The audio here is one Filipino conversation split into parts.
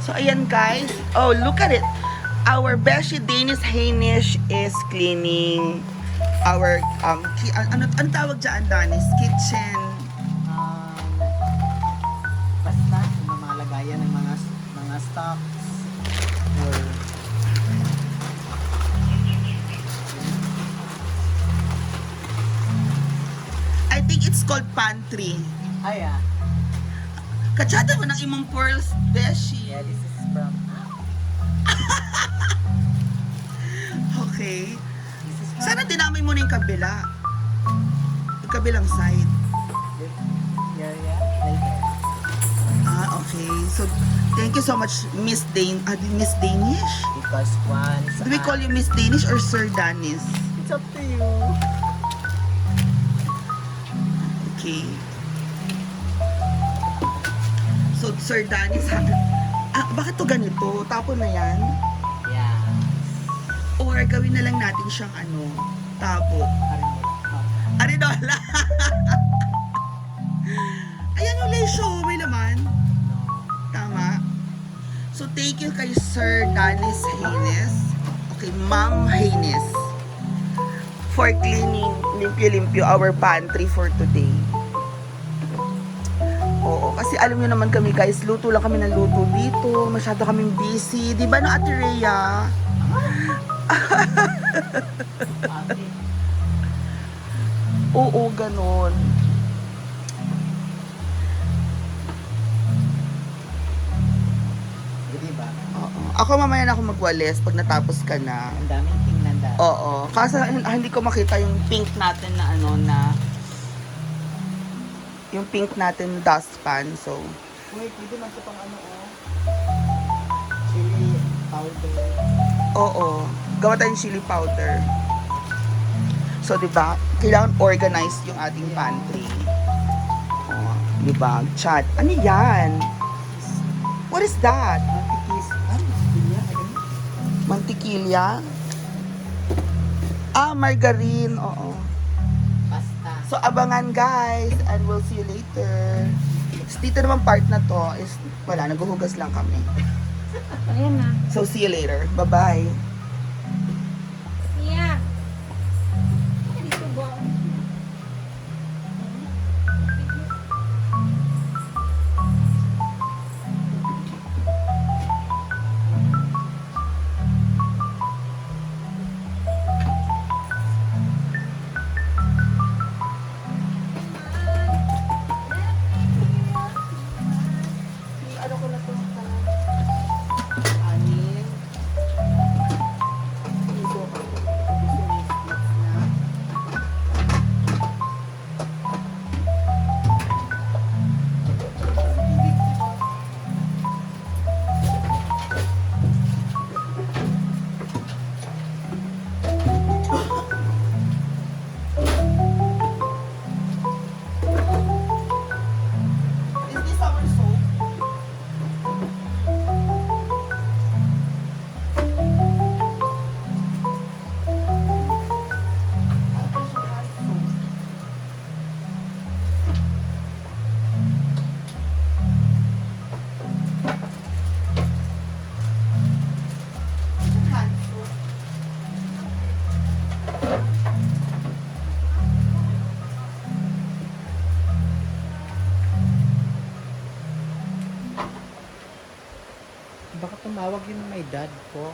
So, ayan guys. Oh, look at it. Our Beshi Danish Hainish is cleaning our, ano tawag dyan, Danis? Kitchen. Basta, yung mga lagayan ng mga stocks. Or, I think it's called pantry. ay Katsada mo ng imong pearls, Beshi. yeah, this is from, Okay. this is from, Sana dinamay mo na yung kabila. Yung kabilang side. yeah, later. Okay. So, thank you so much, Miss Miss Danish? Because once, Do we call you Miss Danish or Sir Danis? it's up to you. Okay. So, Sir Danis, bakit to ganito? Tapon na yan? Yeah. Or gawin na lang natin siyang tabo. Arinola. Ayan yung lesyo, may laman. Tama. So, thank you kay Sir Danis Haynes. Okay, Ma'am Haynes. For cleaning, limpyo-limpyo our pantry for today. Oo, kasi alam niyo naman kami guys, luto lang kami ng luto dito. Masyado kaming busy. Di ba no, Ate Rhea? Oo, ganon. Di ba? Oo. Ako mamaya na ako magwalis pag natapos ka na. Ang daming tingnan dahil. Oo. Kasi hindi ko makita yung pink natin na yung pink natin dustpan. So, Wait, pwede man ito pang chili powder. oo. Gawa tayong chili powder. So, di ba? Kailangan organized yung ating pantry. Oo. Di ba? Chat. Ano yan? What is that? Mantikis. Mantikilya. Mantikilya? Margarine. Oo. Pasta. So, abangan guys. And we'll see you later. So, dito naman part na to is, wala, naghuhugas lang kami. Ayan na. So, see you later. Bye-bye. Siya. Dito ba? Ano ko na to? Anin. Ito. Is this our soap? Baka tumawag yung my dad ko.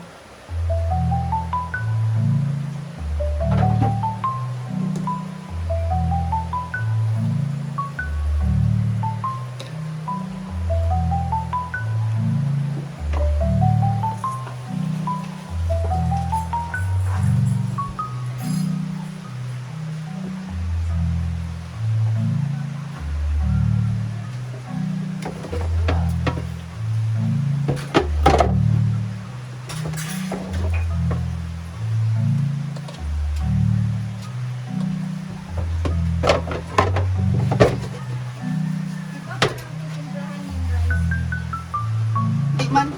Di man.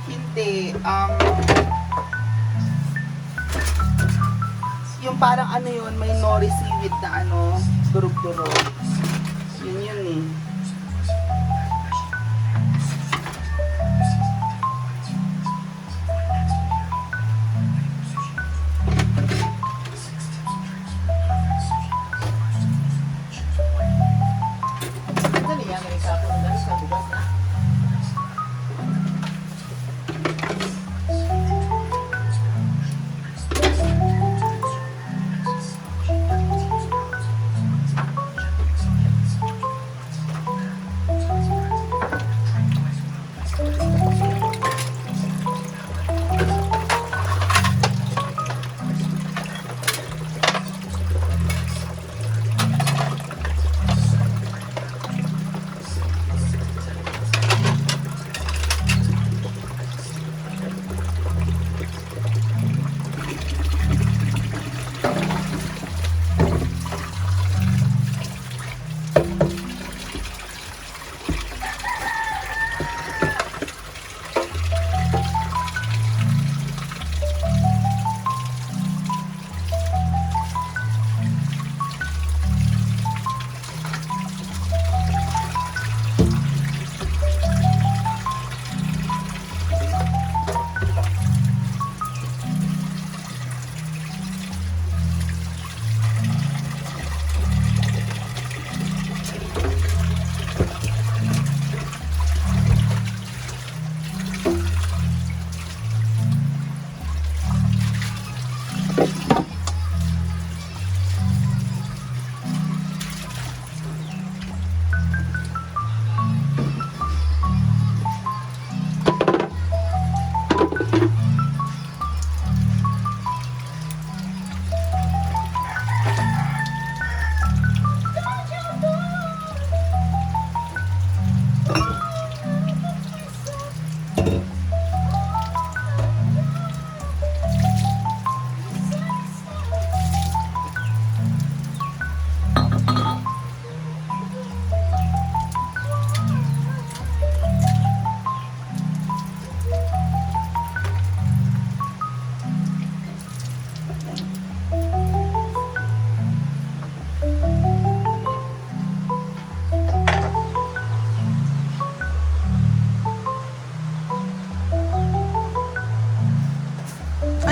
Hindi. yung parang ano yun, may nori seaweed na ano, durog-durog. Yun yun eh. Dali yan, may sapo na dali sa bugas na.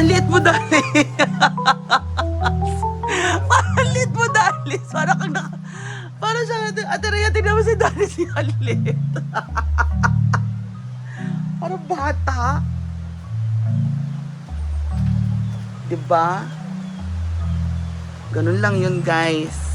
Ang liit mo, Dali. Parang liit mo, Dali. Parang kang parang siya, Ate Rhea, tignan mo si Dali, si liit. Parang bata. Diba? Ganun lang yun, guys.